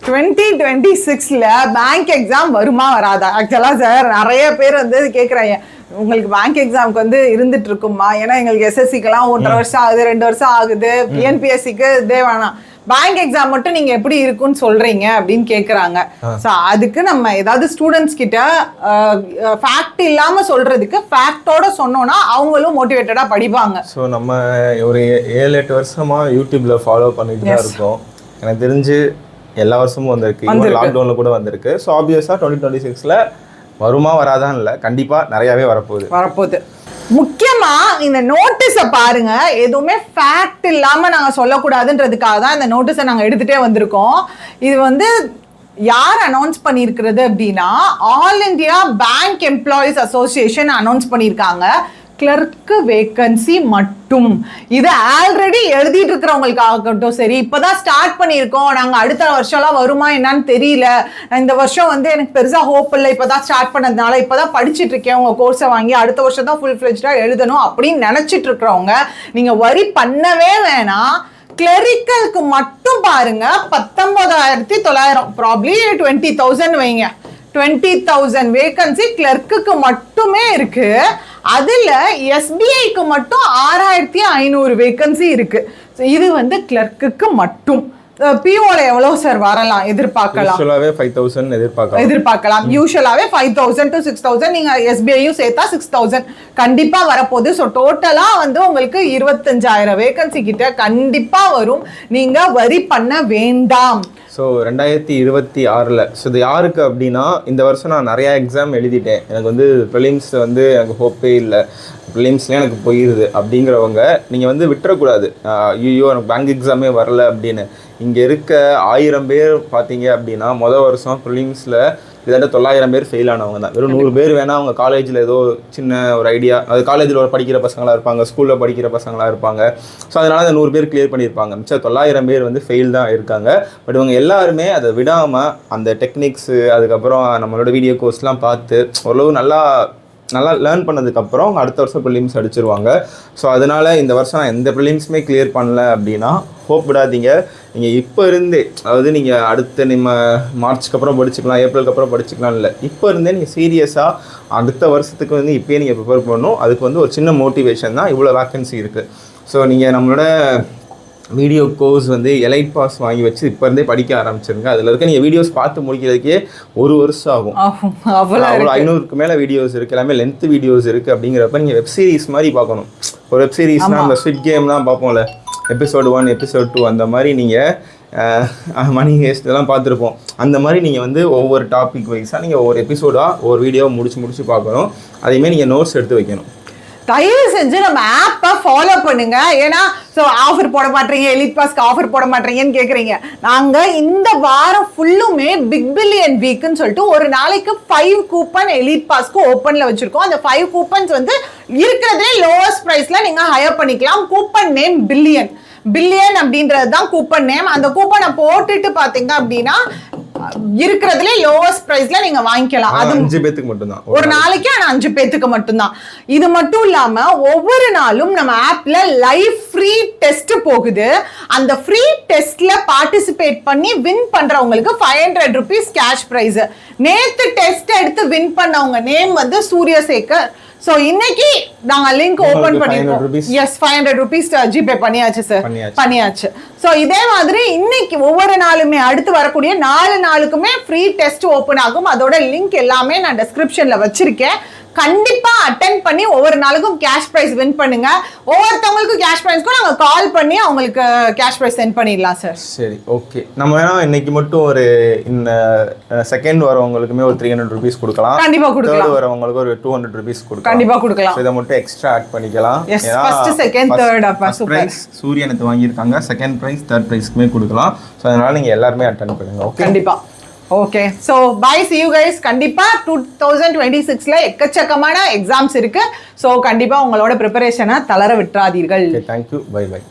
2026ல bank exam வருமா வராதா? ஆக்சுவலா சார் நிறைய பேர் வந்து கேட்குறாங்க, உங்களுக்கு பேங்க் எக்ஸாமுக்கு வந்து இருந்துட்டு இருக்குமா? ஏன்னா எங்களுக்கு எஸ்எஸ்சிக்கெல்லாம் 1.5 வருஷம் ஆகுது, 2 வருஷம் ஆகுது, டிஎன்பிஎஸ்சிக்கு இதே வேணாம், பேங்க் எக்ஸாம் மட்டும் நீங்க எப்படி இருக்குன்னு சொல்றீங்க அப்படின்னு கேக்குறாங்க. சோ அதுக்கு நம்ம ஏதாவது ஸ்டூடெண்ட்ஸ் கிட்ட ஃபேக்ட் இல்லாம சொல்றதுக்கு ஃபேக்டோட சொன்னோம்னா அவங்களும் மோட்டிவேட்டடா படிப்பாங்க. ஸோ நம்ம ஒரு 7-8 வருஷமா யூடியூப்ல ஃபாலோ பண்ணிட்டு தான் இருக்கோம். எனக்கு தெரிஞ்சு எல்லா வருஷமும் வந்திருக்கு, லாக்டவுன்ல கூட வந்திருக்கு. ஸோ ஆப்வியஸா 2026ல வருமா வராதான் இல்லை, கண்டிப்பா நிறையவே வரப்போகுது. முக்கியமா இந்த நோட்டீஸை பாருங்க, எதுவுமே ஃபேக்ட் இல்லாம நாங்க சொல்லக்கூடாதுன்றதுக்காக தான் இந்த நோட்டீஸை நாங்க எடுத்துட்டே வந்திருக்கோம். இது வந்து யார் அனௌன்ஸ் பண்ணியிருக்கிறது அப்படின்னா, all India bank employees association announce பண்ணியிருக்காங்க. கிளர்க்கு வேக்கன்சி மட்டும். இது ஆல்ரெடி எழுதிட்டு இருக்கிறவங்களுக்காகட்டும் சரி, இப்பதான் ஸ்டார்ட் பண்ணியிருக்கோம், நாங்க அடுத்த வருஷம்லாம் வருமா என்னன்னு தெரியல, இந்த வருஷம் வந்து எனக்கு பெருசா ஹோப் இல்லை, இப்பதான் ஸ்டார்ட் பண்ணதுனால இப்பதான் படிச்சுட்டு இருக்கேன், உங்க கோர்ஸை வாங்கி அடுத்த வருஷம் தான் ஃபுல் ஃபிளெஜ்டா எழுதணும் அப்படின்னு நினைச்சிட்டு இருக்கிறவங்க நீங்க வரி பண்ணவே வேணாம். கிளரிக்கலுக்கு மட்டும் பாருங்க 19,900, ப்ராப்ளி 20,000 வைங்க, 20,000 வேகன்சி கிளர்க்குக்கு மட்டுமே இருக்கு. அதுல எஸ்பிஐக்கு மட்டும் 6,500 வேகன்சி இருக்கு. இது வந்து கிளர்க்குக்கு மட்டும். பிஓல எவ்வளவு சார் வரலாம் எதிர்பார்க்கலாம்? யூசுவலாவே 5,000 எதிர்பார்க்கலாம். யூசுவலாவே 5,000 to 6,000, நீங்க எஸ்பிஐயும் சேர்த்தா 6,000 கண்டிப்பா வரப்போகுது. ஸோ டோட்டலா வந்து உங்களுக்கு 25,000 வேகன்சி கிட்ட கண்டிப்பா வரும். நீங்க வரி பண்ண வேண்டாம். ஸோ 2026ல் ஸோ இது யாருக்கு அப்படின்னா, இந்த வருஷம் நான் நிறையா எக்ஸாம் எழுதிட்டேன், எனக்கு வந்து ப்ரிலிம்ஸ் வந்து எனக்கு ஹோப்பே இல்லை, ப்ரிலிம்ஸ்லேயே எனக்கு போயிடுது அப்படிங்கிறவங்க நீங்கள் வந்து விட்டுறக்கூடாது. ஐயோ எனக்கு பேங்க் எக்ஸாமே வரல அப்படின்னு. இங்கே இருக்க 1000 பேர் பார்த்தீங்க அப்படின்னா மொதல் வருஷம் ப்ரிலிம்ஸில் கிட்டத்தட்ட 900 பேர் ஃபெயில் ஆனவங்க தான். வெறும் 100 பேர் வேணால் அவங்க காலேஜில் ஏதோ சின்ன ஒரு ஐடியா, அது காலேஜில் படிக்கிற பசங்களாக இருப்பாங்க, ஸ்கூலில் படிக்கிற பசங்களாக இருப்பாங்க. ஸோ அதனால் அந்த 100 பேர் கிளியர் பண்ணியிருப்பாங்க. மிச்சம் 900 பேர் வந்து ஃபெயில் தான் இருக்காங்க. பட் இவங்க எல்லாருமே அதை விடாமல் அந்த டெக்னிக்ஸு, அதுக்கப்புறம் நம்மளோட வீடியோ கோர்ஸ்லாம் பார்த்து ஓரளவு நல்லா லேர்ன் பண்ணதுக்கப்புறம் அவங்க அடுத்த வருஷம் ப்ரிலிம்ஸ் அடிச்சிருவாங்க. ஸோ அதனால் இந்த வருஷம் நான் எந்த ப்ரிலிம்ஸுமே கிளியர் பண்ணல அப்படின்னா ஹோப் விடாதீங்க. நீங்கள் இப்போ இருந்தே, அதாவது நீங்கள் அடுத்த மார்ச்சுக்கு அப்புறம் படிச்சுக்கலாம், ஏப்ரலுக்கு அப்புறம் படிச்சுக்கலாம் இல்லை, இப்போ இருந்தே நீங்கள் சீரியஸாக அடுத்த வருஷத்துக்கு வந்து இப்போயே நீங்கள் ப்ரிப்பேர் பண்ணணும். அதுக்கு வந்து ஒரு சின்ன மோட்டிவேஷன் தான் இவ்வளோ வேக்கன்சி இருக்குது. ஸோ நீங்கள் நம்மளோட வீடியோ கோர்ஸ் வந்து எலைட் பாஸ் வாங்கி வச்சு இப்போ இருந்தே படிக்க ஆரம்பிச்சிருங்க. அதில் இருக்க நீங்கள் வீடியோஸ் பார்த்து முடிக்கிறதுக்கே 1 வருஷம் ஆகும். அவ்வளோ 500க்கு மேலே வீடியோஸ் இருக்குது, எல்லாமே லென்த் வீடியோஸ் இருக்குது. அப்படிங்கிறப்ப நீங்கள் வெப் சீரிஸ் மாதிரி பார்க்கணும். ஒரு வெப் சீரிஸ்னால் நம்ம ஸ்விட் கேம்லாம் பார்ப்போம்ல, எபிசோடு 1 எபிசோடு 2 அந்த மாதிரி நீங்கள் மணி ஹேஸ்ட் இதெல்லாம் பார்த்துருப்போம். அந்த மாதிரி நீங்கள் வந்து ஒவ்வொரு டாபிக் வைஸாக நீங்கள் ஒவ்வொரு எபிசோடாக ஒவ்வொரு வீடியோவை முடிச்சு பார்க்கணும். அதேமாதிரி நீங்கள் நோட்ஸ் எடுத்து வைக்கணும். தயவு செஞ்சு நம்ம ஆப்பை ஃபாலோ பண்ணுங்க. ஏன்னா ஸோ ஆஃபர் போட மாட்டீங்க, எலிட் பாஸ்க்கு ஆஃபர் போட மாட்டீங்கன்னு கேட்குறீங்க. நாங்கள் இந்த வாரம் ஃபுல்லுமே பிக் பில்லியன் வீக்குன்னு சொல்லிட்டு ஒரு நாளைக்கு 5 கூப்பன் எலிட் பாஸ்க்கு ஓப்பனில் வச்சுருக்கோம். அந்த 5 கூப்பன்ஸ் வந்து இருக்கிறதே லோவஸ்ட் ப்ரைஸில் நீங்கள் ஹையர் பண்ணிக்கலாம். கூப்பன் நேம் பில்லியன் அப்படின்றது தான் கூப்பன் நேம். அந்த கூப்பனை போட்டுட்டு பார்த்தீங்க அப்படின்னா இருக்கிறதுல லோவஸ்ட் பிரைஸ்ல நீங்க வாங்கிக்கலாம். அது 5 பேத்துக்கு மட்டும்தான் ஒரு நாளைக்கு, ஆனா 5 பேத்துக்கு மட்டும்தான். இது மட்டும் இல்லாம ஒவ்வொரு நாளும் நம்ம ஆப்ல லைவ் ஃப்ரீ டெஸ்ட் போகுது. அந்த ஃப்ரீ டெஸ்ட்ல பார்ட்டிசிபேட் பண்ணி வின் பண்றவங்களுக்கு 500 rupees கேஷ் பிரைஸ். நேத்து டெஸ்ட் எடுத்து வின் பண்ணவங்க நேம் வந்து சூரியசேகர். சோ இன்னைக்கு நாங்க லிங்க் ஓபன் பண்ணிருக்கோம். எஸ், 500 rupees ஜிபே பண்ணியாச்சு சார், பண்ணியாச்சு. சோ இதே மாதிரி இன்னைக்கு ஒவ்வொரு நாளுமே அடுத்து வரக்கூடிய 4 நாளுக்குமே ஃப்ரீ டெஸ்ட் ஓபன் ஆகும். அதோட லிங்க் எல்லாமே நான் டிஸ்கிரிப்ஷன்ல வச்சிருக்கேன். கண்டிப்பா அட்டென்ட் பண்ணி ஒவ்வொரு நாளுக்கும் கேஷ் பிரைஸ் வின் பண்ணுங்க. ஒவ்வொருத்தவங்களுக்கும் கேஷ் பிரைஸ்க்கும் நாங்க கால் பண்ணி அவங்களுக்கு கேஷ் பிரைஸ் சென்ட் பண்ணிடலாம் சார். சரி, ஓகே. நம்ம வேணா இன்னைக்கு மட்டும் ஒரு இந்த செகண்ட் வரவங்களுக்குமே ஒரு 300 rupees கொடுக்கலாம். கண்டிப்பா கொடுக்கலாம். தேர்ட் வரவங்களுக்கு ஒரு 200 rupees கொடுக்கலாம். கண்டிப்பா கொடுக்கலாம். இத மட்டும் எக்ஸ்ட்ரா ஆட் பண்ணிக்கலாம். ஃபர்ஸ்ட் செகண்ட் தேர்ட் அப்ப சூப்பர். சூரியனுக்கு வாங்கியிருக்காங்க, செகண்ட் பிரைஸ் தேர்ட் பிரைஸ்க்குமே கொடுக்கலாம். ஸோ அதனால நீங்க எல்லாருமே அட்டென்ட் பண்ணுங்க. ஓகே, கண்டிப்பா. Okay, so bye, see you guys. கண்டிப்பாக 2026ல எக்கச்சக்கமான எக்ஸாம்ஸ் இருக்கு. ஸோ கண்டிப்பாக உங்களோட ப்ரிப்பரேஷனை தளர விட்டுறாதீர்கள். Thank you, by by.